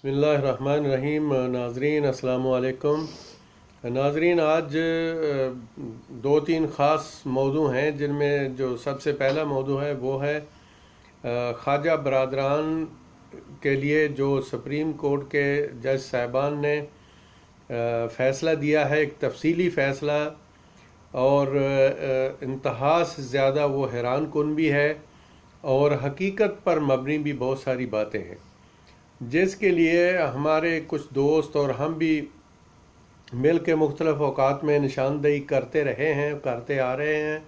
बिस्मिल्लाहिर्रहमानिर्रहीम। नाजरीन अस्सलामु अलैकुम। नाजरीन, आज दो तीन ख़ास मौजू हैं, जिनमें जो सबसे पहला मौजू है वो है ख्वाजा बरदरान के लिए जो सुप्रीम कोर्ट के जज साहिबान ने फ़ैसला दिया है, एक तफसीली फ़ैसला, और इंतहा से ज़्यादा वो हैरान कुन भी है और हकीकत पर मबनी भी बहुत सारी बातें हैं, जिसके लिए हमारे कुछ दोस्त और हम भी मिल के मुख्तलिफ़ औकात में निशानदेही करते रहे हैं, करते आ रहे हैं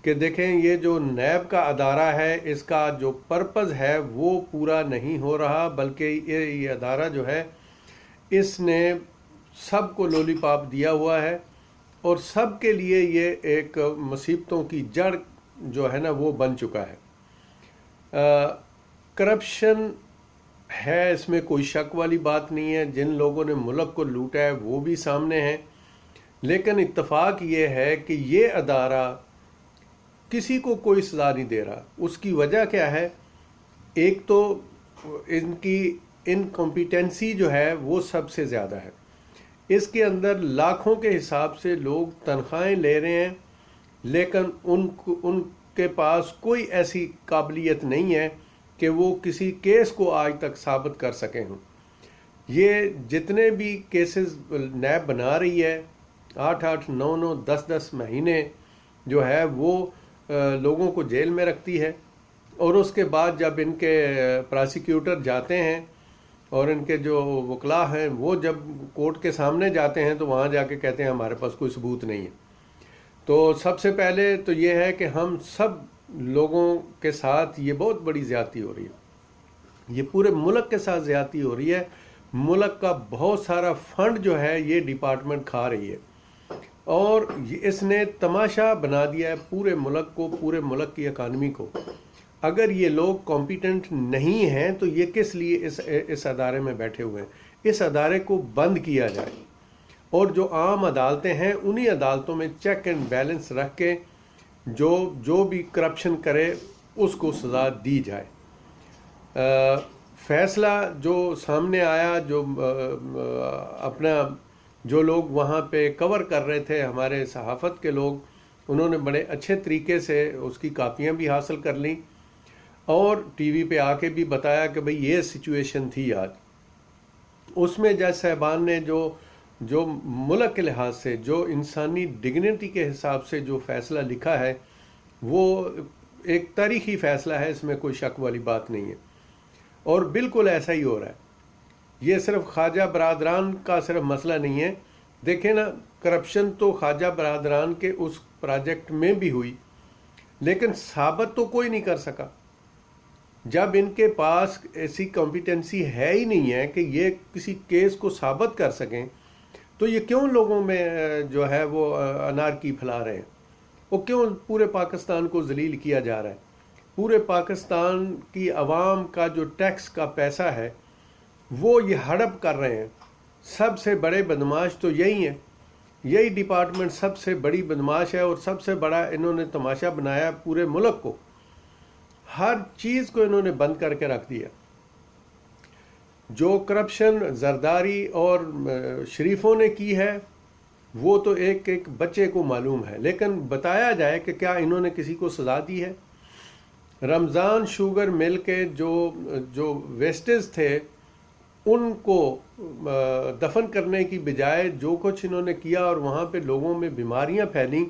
कि देखें, ये जो नैब का अदारा है, इसका जो पर्पज़ है वो पूरा नहीं हो रहा, बल्कि ये अदारा जो है इसने सबको लॉलीपॉप दिया हुआ है और सब के लिए ये एक मुसीबतों की जड़ जो है ना वो बन चुका है। करप्शन है, इसमें कोई शक वाली बात नहीं है। जिन लोगों ने मुल्क को लूटा है वो भी सामने हैं, लेकिन इत्तफाक ये है कि ये अदारा किसी को कोई सज़ा नहीं दे रहा। उसकी वजह क्या है? एक तो इनकी इनकॉम्पिटेंसी जो है वो सबसे ज़्यादा है। इसके अंदर लाखों के हिसाब से लोग तनख्वाहें ले रहे हैं, लेकिन उनके पास कोई ऐसी काबिलियत नहीं है कि वो किसी केस को आज तक साबित कर सके हों। ये जितने भी केसेस नैब बना रही है, 8-8, 9-9, 10-10 महीने जो है वो लोगों को जेल में रखती है, और उसके बाद जब इनके प्रोसिक्यूटर जाते हैं और इनके जो वकला हैं वो जब कोर्ट के सामने जाते हैं तो वहाँ जाके कहते हैं हमारे पास कोई सबूत नहीं है। तो सबसे पहले तो ये है कि हम सब लोगों के साथ ये बहुत बड़ी ज़्यादती हो रही है, ये पूरे मुल्क के साथ ज़्यादती हो रही है। मुल्क का बहुत सारा फंड जो है ये डिपार्टमेंट खा रही है, और इसने तमाशा बना दिया है पूरे मुल्क को, पूरे मुल्क की इकानमी को। अगर ये लोग कॉम्पिटेंट नहीं हैं तो ये किस लिए इस अदारे में बैठे हुए हैं? इस अदारे को बंद किया जाए, और जो आम अदालतें हैं उन्हीं अदालतों में चेक एंड बैलेंस रख के जो भी करप्शन करे उसको सज़ा दी जाए। फ़ैसला जो सामने आया, जो अपना जो लोग वहाँ पे कवर कर रहे थे, हमारे सहाफ़त के लोग, उन्होंने बड़े अच्छे तरीके से उसकी कापियाँ भी हासिल कर लीं और टीवी पे आके भी बताया कि भाई ये सिचुएशन थी आज। उसमें जज साहिबान ने जो मुल्क के लिहाज से, जो इंसानी डिग्निटी के हिसाब से जो फ़ैसला लिखा है वो एक तारीख़ी फ़ैसला है, इसमें कोई शक वाली बात नहीं है, और बिल्कुल ऐसा ही हो रहा है। ये सिर्फ ख्वाजा बरदरान का सिर्फ मसला नहीं है। देखें ना, करप्शन तो ख्वाजा बरदरान के उस प्रोजेक्ट में भी हुई, लेकिन साबित तो कोई नहीं कर सका। जब इनके पास ऐसी कॉम्पिटेंसी है ही नहीं है कि ये किसी केस को साबित कर सकें, तो ये क्यों लोगों में जो है वो अनारकी फैला रहे हैं? वो क्यों पूरे पाकिस्तान को जलील किया जा रहा है? पूरे पाकिस्तान की आवाम का जो टैक्स का पैसा है वो ये हड़प कर रहे हैं। सबसे बड़े बदमाश तो यही हैं, यही डिपार्टमेंट सबसे बड़ी बदमाश है, और सबसे बड़ा इन्होंने तमाशा बनाया पूरे मुल्क को। हर चीज़ को इन्होंने बंद करके रख दिया। जो करप्शन जरदारी और शरीफों ने की है वो तो एक एक बच्चे को मालूम है, लेकिन बताया जाए कि क्या इन्होंने किसी को सज़ा दी है? रमज़ान शुगर मिल के जो वेस्टेज थे उनको दफन करने की बजाय जो कुछ इन्होंने किया, और वहाँ पे लोगों में बीमारियाँ फैली,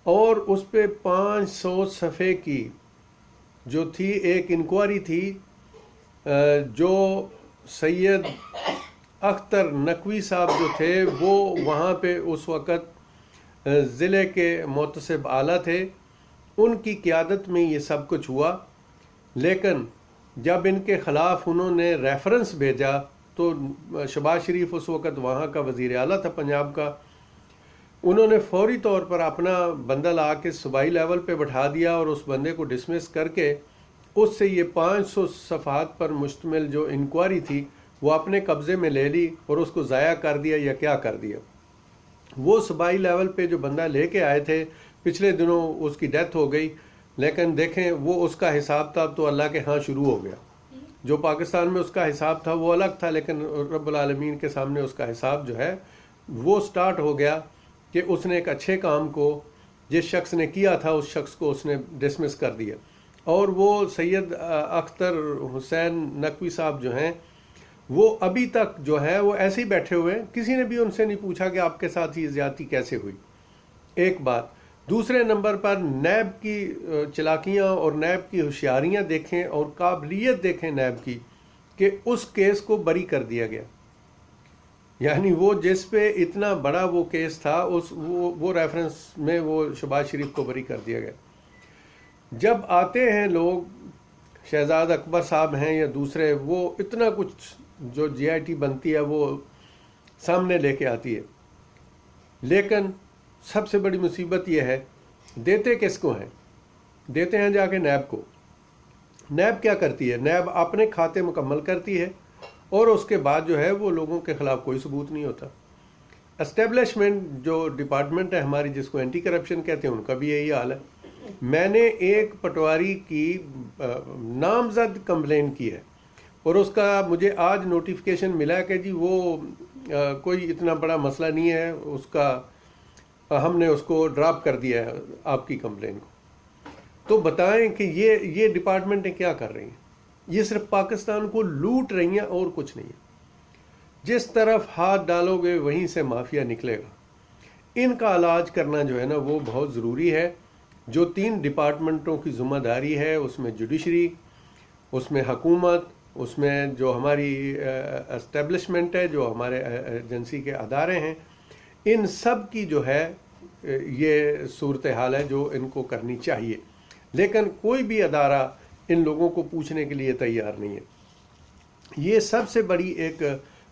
और उस पे 500 सफ़े की जो थी एक इंक्वायरी थी, जो सैयद अख्तर नकवी साहब जो थे वो वहाँ पे उस वक़्त ज़िले के मुतसिब आला थे, उनकी क़ियादत में ये सब कुछ हुआ। लेकिन जब इनके ख़िलाफ़ उन्होंने रेफरेंस भेजा तो शहबाज शरीफ उस वक़्त वहाँ का वज़ीर आला था पंजाब का, उन्होंने फौरी तौर पर अपना बंदा ला के सूबाई लेवल पे बैठा दिया और उस बंदे को डिसमिस करके उससे ये 500 सफ़हात पर मुश्तमिल जो इंक्वायरी थी वो अपने कब्ज़े में ले ली और उसको ज़ाया कर दिया, या क्या कर दिया। वो सूबाई लेवल पे जो बंदा लेके आए थे, पिछले दिनों उसकी डेथ हो गई, लेकिन देखें वो उसका हिसाब था तो अल्लाह के यहाँ शुरू हो गया। जो पाकिस्तान में उसका हिसाब था वो अलग था, लेकिन रब्बुल आलमीन के सामने उसका हिसाब जो है वो स्टार्ट हो गया कि उसने एक अच्छे काम को जिस शख्स ने किया था उस शख्स को उसने डिसमिस कर दिया। और वो सैयद अख्तर हुसैन नकवी साहब जो हैं वो अभी तक जो है वो ऐसे ही बैठे हुए हैं, किसी ने भी उनसे नहीं पूछा कि आपके साथ ये ज्यादती कैसे हुई। एक बात। दूसरे नंबर पर नैब की चालाकियाँ और नैब की होशियारियाँ देखें और काबिलियत देखें नैब की कि उस केस को बरी कर दिया गया। यानी वो जिस पे इतना बड़ा वो केस था उस वो रेफरेंस में वो शहबाज शरीफ को बरी कर दिया गया। जब आते हैं लोग, शहजाद अकबर साहब हैं या दूसरे, वो इतना कुछ जो जीआईटी बनती है वो सामने लेके आती है, लेकिन सबसे बड़ी मुसीबत यह है देते किसको हैं? देते हैं जाके नैब को। नैब क्या करती है? नैब अपने खाते मुकम्मल करती है और उसके बाद जो है वो लोगों के खिलाफ कोई सबूत नहीं होता। एस्टेब्लिशमेंट जो डिपार्टमेंट है हमारी, जिसको एंटी करप्शन कहते हैं, उनका भी यही हाल है। मैंने एक पटवारी की नामजद कंप्लेन की है और उसका मुझे आज नोटिफिकेशन मिला कि जी वो कोई इतना बड़ा मसला नहीं है, उसका हमने उसको ड्रॉप कर दिया है आपकी कंप्लेन को। तो बताएं कि ये डिपार्टमेंटें क्या कर रही हैं? ये सिर्फ पाकिस्तान को लूट रही हैं और कुछ नहीं है। जिस तरफ हाथ डालोगे वहीं से माफिया निकलेगा। इनका इलाज करना जो है ना वो बहुत ज़रूरी है। जो 3 डिपार्टमेंटों की जिम्मेदारी है, उसमें जुडिशरी, उसमें हुकूमत, उसमें जो हमारी एस्टेब्लिशमेंट है, जो हमारे एजेंसी के अदारे हैं, इन सब की जो है ये सूरत हाल है जो इनको करनी चाहिए। लेकिन कोई भी अदारा इन लोगों को पूछने के लिए तैयार नहीं है। ये सबसे बड़ी एक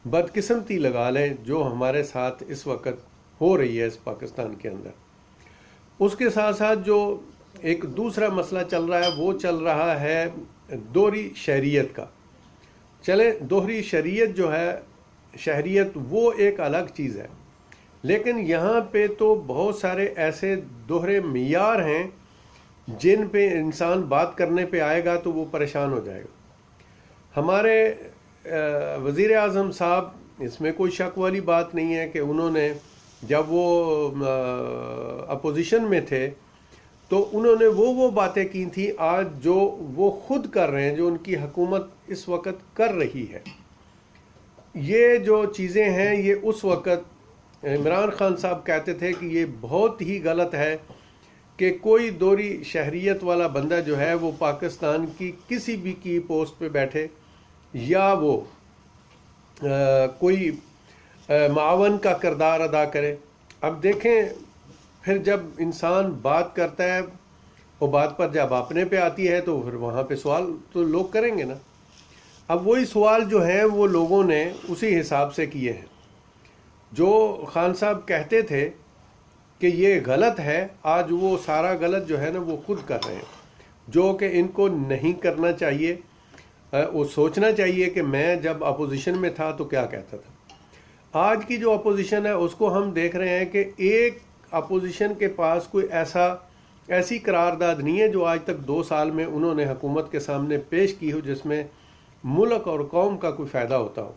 बदकिस्मती लगा लें जो हमारे साथ इस वक्त हो रही है इस पाकिस्तान के अंदर। उसके साथ साथ जो एक दूसरा मसला चल रहा है वो चल रहा है दोहरी शहरियत का। चले, दोहरी शहरियत जो है, शहरियत वो एक अलग चीज़ है, लेकिन यहाँ पे तो बहुत सारे ऐसे दोहरे मियार हैं जिन पे इंसान बात करने पे आएगा तो वो परेशान हो जाएगा। हमारे वज़ीर आज़म साहब, इसमें कोई शक वाली बात नहीं है कि उन्होंने जब वो अपोजिशन में थे तो उन्होंने वो बातें की थी आज जो वो खुद कर रहे हैं, जो उनकी हुकूमत इस वक्त कर रही है। ये जो चीज़ें हैं ये उस वक्त इमरान खान साहब कहते थे कि ये बहुत ही गलत है कि कोई दोहरी शहरियत वाला बंदा जो है वो पाकिस्तान की किसी भी की पोस्ट पे बैठे या वो कोई मावन का किरदार अदा करे। अब देखें, फिर जब इंसान बात करता है वो बात पर जब अपने पे आती है तो फिर वहाँ पे सवाल तो लोग करेंगे ना। अब वही सवाल जो है वो लोगों ने उसी हिसाब से किए हैं। जो खान साहब कहते थे कि ये गलत है, आज वो सारा गलत जो है ना वो खुद कर रहे हैं, जो कि इनको नहीं करना चाहिए। वो सोचना चाहिए कि मैं जब अपोजिशन में था तो क्या कहता था। आज की जो अपोजिशन है उसको हम देख रहे हैं कि एक अपोजिशन के पास कोई ऐसी करारदाद नहीं है जो आज तक 2 साल में उन्होंने हुकूमत के सामने पेश की हो जिसमें मुल्क और कौम का कोई फ़ायदा होता हो।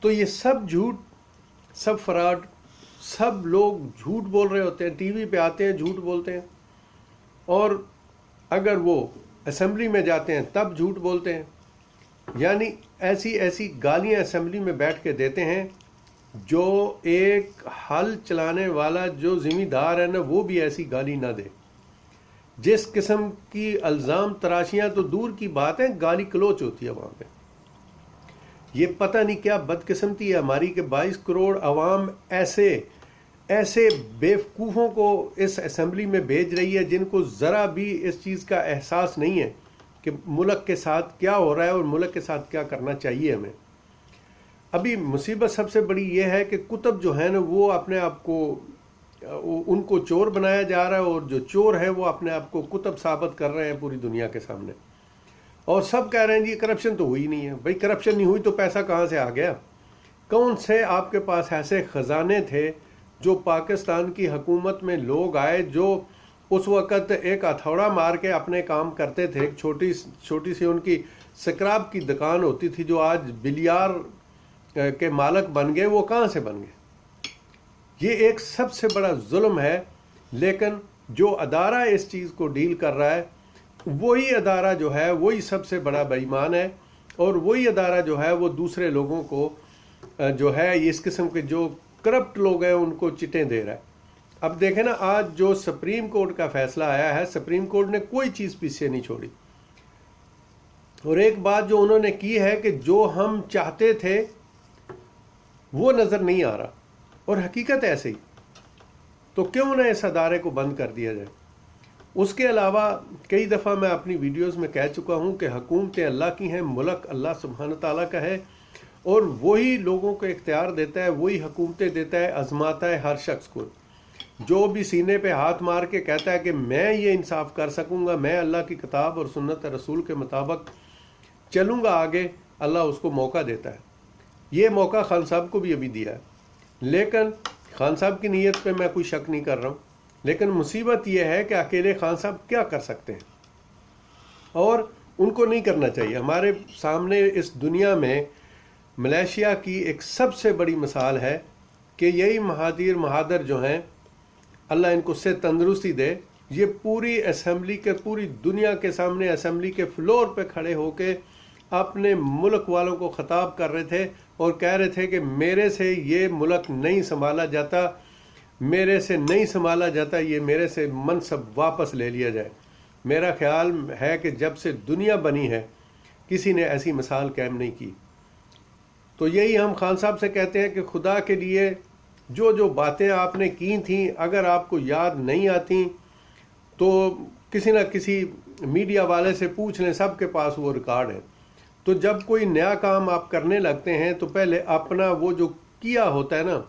तो ये सब झूठ, सब फ्रॉड, सब लोग झूठ बोल रहे होते हैं, टीवी पे आते हैं झूठ बोलते हैं, और अगर वो असेंबली में जाते हैं तब झूठ बोलते हैं। यानी ऐसी ऐसी गालियां असेंबली में बैठ के देते हैं जो एक हल चलाने वाला जो जिम्मेदार है ना वो भी ऐसी गाली ना दे। जिस किस्म की अल्जाम तराशियां तो दूर की बात है, गाली गलौच होती है वहाँ पे। ये पता नहीं क्या बदकिस्मती है हमारी कि 22 करोड़ अवाम ऐसे बेवकूफ़ों को इस असेंबली में भेज रही है जिनको ज़रा भी इस चीज़ का एहसास नहीं है कि मुल्क के साथ क्या हो रहा है और मुल्क के साथ क्या करना चाहिए हमें। अभी मुसीबत सबसे बड़ी ये है कि कुतुब जो है ना वो अपने आप को, उनको चोर बनाया जा रहा है और जो चोर है वो अपने आप को कुतुब साबित कर रहे हैं पूरी दुनिया के सामने। और सब कह रहे हैं जी करप्शन तो हुई नहीं है। भाई करप्शन नहीं हुई तो पैसा कहाँ से आ गया? कौन से आपके पास ऐसे ख़जाने थे जो पाकिस्तान की हुकूमत में लोग आए जो उस वक़्त एक हथौड़ा मार के अपने काम करते थे। छोटी सी उनकी स्क्रैप की दुकान होती थी, जो आज बिलियार के मालिक बन गए, वो कहाँ से बन गए? ये एक सबसे बड़ा जुल्म है। लेकिन जो अदारा इस चीज़ को डील कर रहा है, वही अदारा जो है वही सबसे बड़ा बेईमान है, और वही अदारा जो है वो दूसरे लोगों को जो है इस किस्म के जो करप्ट लोग हैं उनको चिटें दे रहा है। अब देखें ना, आज जो सुप्रीम कोर्ट का फैसला आया है, सुप्रीम कोर्ट ने कोई चीज़ पीछे नहीं छोड़ी। और एक बात जो उन्होंने की है कि जो हम चाहते थे वो नज़र नहीं आ रहा, और हकीकत ऐसे ही, तो क्यों ना इस अदारे को बंद कर दिया जाए। उसके अलावा कई दफ़ा मैं अपनी वीडियोस में कह चुका हूं कि हुकूमतें अल्लाह की हैं, मुल्क अल्लाह सुब्हान ताला का है, और वही लोगों को इख्तियार देता है, वही हुकूमतें देता है, आजमाता है हर शख्स को। जो भी सीने पे हाथ मार के कहता है कि मैं ये इंसाफ कर सकूंगा, मैं अल्लाह की किताब और सुन्नत रसूल के मुताबिक चलूंगा आगे, अल्लाह उसको मौका देता है। ये मौका खान साहब को भी अभी दिया है, लेकिन खान साहब की नीयत पे मैं कोई शक नहीं कर रहा हूँ। लेकिन मुसीबत यह है कि अकेले खान साहब क्या कर सकते हैं, और उनको नहीं करना चाहिए। हमारे सामने इस दुनिया में मलेशिया की एक सबसे बड़ी मिसाल है कि यही महादीर महादर जो हैं, अल्लाह इनको से तंदुरुस्ती दे, ये पूरी असम्बली के, पूरी दुनिया के सामने असम्बली के फ्लोर पे खड़े होके अपने मुल्क वालों को खिताब कर रहे थे और कह रहे थे कि मेरे से ये मुल्क नहीं संभाला जाता, मेरे से नहीं संभाला जाता, ये मेरे से मनसब वापस ले लिया जाए। मेरा ख्याल है कि जब से दुनिया बनी है किसी ने ऐसी मिसाल कायम नहीं की। तो यही हम खान साहब से कहते हैं कि खुदा के लिए जो जो बातें आपने की थी, अगर आपको याद नहीं आती तो किसी ना किसी मीडिया वाले से पूछ लें, सबके पास वो रिकॉर्ड है। तो जब कोई नया काम आप करने लगते हैं तो पहले अपना वो जो किया होता है ना,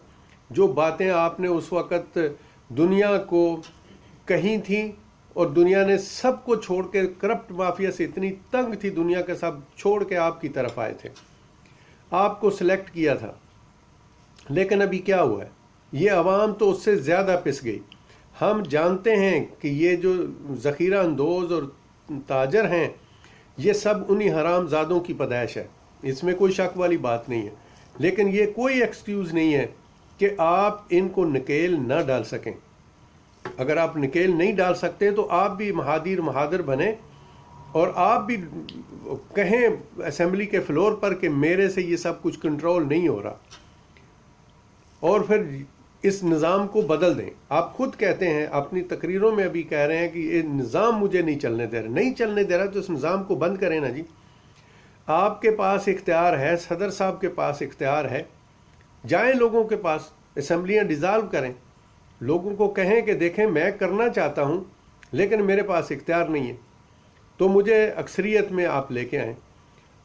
जो बातें आपने उस वक़्त दुनिया को कही थी, और दुनिया ने सबको छोड़ के, करप्ट माफिया से इतनी तंग थी दुनिया के, सब छोड़ के आपकी तरफ आए थे, आपको सिलेक्ट किया था। लेकिन अभी क्या हुआ है, ये अवाम तो उससे ज़्यादा पिस गई। हम जानते हैं कि ये जो ज़ख़ीरा अंदोज़ और ताजर हैं, ये सब उन्हीं हरामजादों की पैदाइश है, इसमें कोई शक वाली बात नहीं है। लेकिन ये कोई एक्सक्यूज़ नहीं है कि आप इनको नकेल ना डाल सकें। अगर आप नकेल नहीं डाल सकते तो आप भी महादीर महादर बने, और आप भी कहें असेंबली के फ्लोर पर कि मेरे से ये सब कुछ कंट्रोल नहीं हो रहा, और फिर इस निज़ाम को बदल दें। आप खुद कहते हैं, अपनी तकरीरों में अभी कह रहे हैं कि ये निज़ाम मुझे नहीं चलने दे रहा, नहीं चलने दे रहा तो इस निज़ाम को बंद करें ना जी। आपके पास इख्तियार है, सदर साहब के पास इख्तियार है, जाएं लोगों के पास, असम्बलियाँ डिज़ाल्व करें, लोगों को कहें कि देखें मैं करना चाहता हूँ लेकिन मेरे पास इख्तियार नहीं है, तो मुझे अक्सरियत में आप लेके आएँ।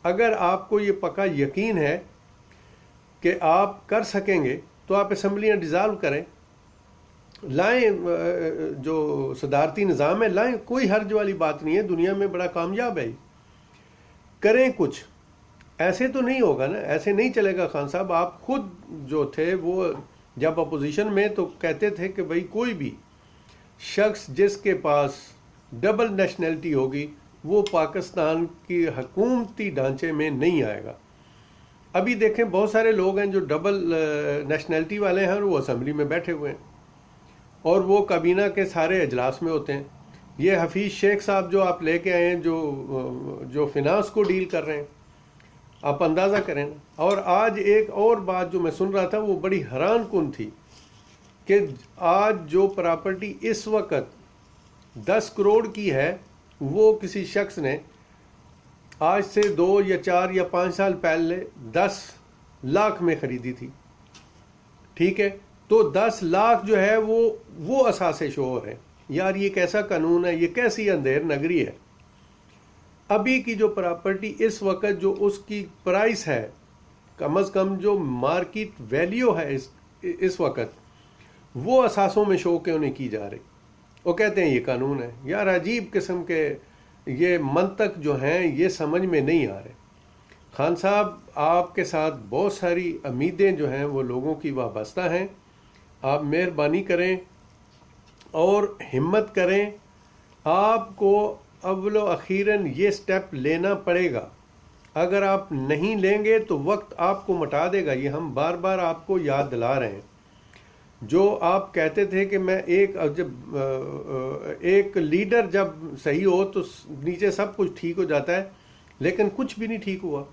अगर आपको ये पक्का यकीन है कि आप कर सकेंगे तो आप असम्बलियाँ डिज़ाल्व करें, लाएं जो सदारती निज़ाम है लाएं, कोई हर्ज वाली बात नहीं है, दुनिया में बड़ा कामयाब है। करें कुछ, ऐसे तो नहीं होगा ना, ऐसे नहीं चलेगा। खान साहब आप खुद जो थे वो जब अपोजिशन में तो कहते थे कि भाई कोई भी शख्स जिसके पास डबल नेशनलिटी होगी वो पाकिस्तान की हुकूमती ढांचे में नहीं आएगा। अभी देखें बहुत सारे लोग हैं जो डबल नेशनलिटी वाले हैं और वो असेंबली में बैठे हुए हैं और वो काबीना के सारे अजलास में होते हैं। ये हफीज़ शेख साहब जो आप लेके आए हैं, जो फिनांस को डील कर रहे हैं, आप अंदाज़ा करें ना। और आज एक और बात जो मैं सुन रहा था वो बड़ी हैरान कुन थी कि आज जो प्रॉपर्टी इस वक्त 10 करोड़ की है वो किसी शख्स ने आज से 2 या 4 या 5 साल पहले 10 लाख में ख़रीदी थी। ठीक है, तो 10 लाख जो है वो असासे शोर है। यार ये कैसा कानून है, ये कैसी अंधेर नगरी है। अभी की जो प्रॉपर्टी इस वक्त जो उसकी प्राइस है, कम अज़ कम जो मार्केट वैल्यू है इस वक्त, वो असासों में शो क्यों नहीं की जा रही। वो कहते हैं ये कानून है। यार अजीब किस्म के ये मंतक जो हैं ये समझ में नहीं आ रहे। खान साहब आपके साथ बहुत सारी उम्मीदें जो हैं वो लोगों की वाबस्ता हैं। आप मेहरबानी करें और हिम्मत करें। आपको अव्वलो अखीरन ये स्टेप लेना पड़ेगा अगर आप नहीं लेंगे तो वक्त आपको मिटा देगा। ये हम बार बार आपको याद दिला रहे हैं। जो आप कहते थे कि मैं एक लीडर जब सही हो तो नीचे सब कुछ ठीक हो जाता है, लेकिन कुछ भी नहीं ठीक हुआ।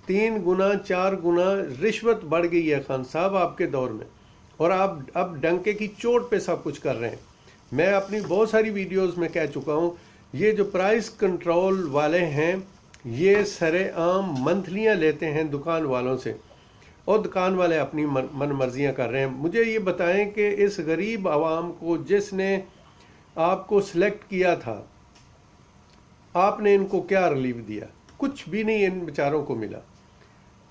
3 गुना 4 गुना रिश्वत बढ़ गई है खान साहब आपके दौर में, और आप अब डंके की चोट पे सब कुछ कर रहे हैं। मैं अपनी बहुत सारी वीडियोस में कह चुका हूँ, ये जो प्राइस कंट्रोल वाले हैं ये सरेआम मंथलियाँ लेते हैं दुकान वालों से, और दुकान वाले अपनी मन मर्जियाँ कर रहे हैं। मुझे ये बताएं कि इस गरीब आवाम को जिसने आपको सिलेक्ट किया था, आपने इनको क्या रिलीफ दिया? कुछ भी नहीं इन बेचारों को मिला,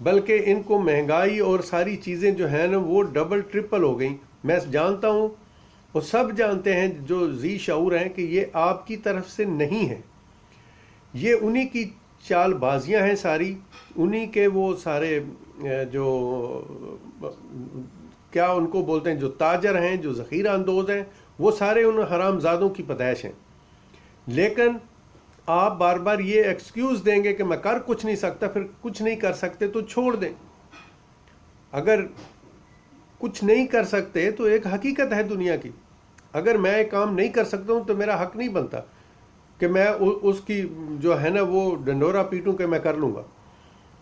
बल्कि इनको महंगाई और सारी चीज़ें जो हैं ना वो डबल ट्रिपल हो गई। मैं जानता हूँ और सब जानते हैं जो जी शऊर हैं कि ये आपकी तरफ से नहीं है, ये उन्हीं की चालबाजियां हैं सारी, उन्हीं के वो सारे जो क्या उनको बोलते हैं, जो ताजर हैं, जो ज़ख़ीरा अंदोज़ हैं, वो सारे उन हरामजादों की पैदाइश हैं। लेकिन आप बार बार ये एक्सक्यूज़ देंगे कि मैं कर कुछ नहीं सकता, फिर कुछ नहीं कर सकते तो छोड़ दें। अगर कुछ नहीं कर सकते तो एक हकीकत है दुनिया की, अगर मैं एक काम नहीं कर सकता हूँ तो मेरा हक नहीं बनता कि मैं उसकी जो है ना वो डंडोरा पीटूं कि मैं कर लूँगा।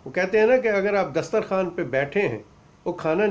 वो कहते हैं ना कि अगर आप दस्तरखान पे बैठे हैं, वो खाना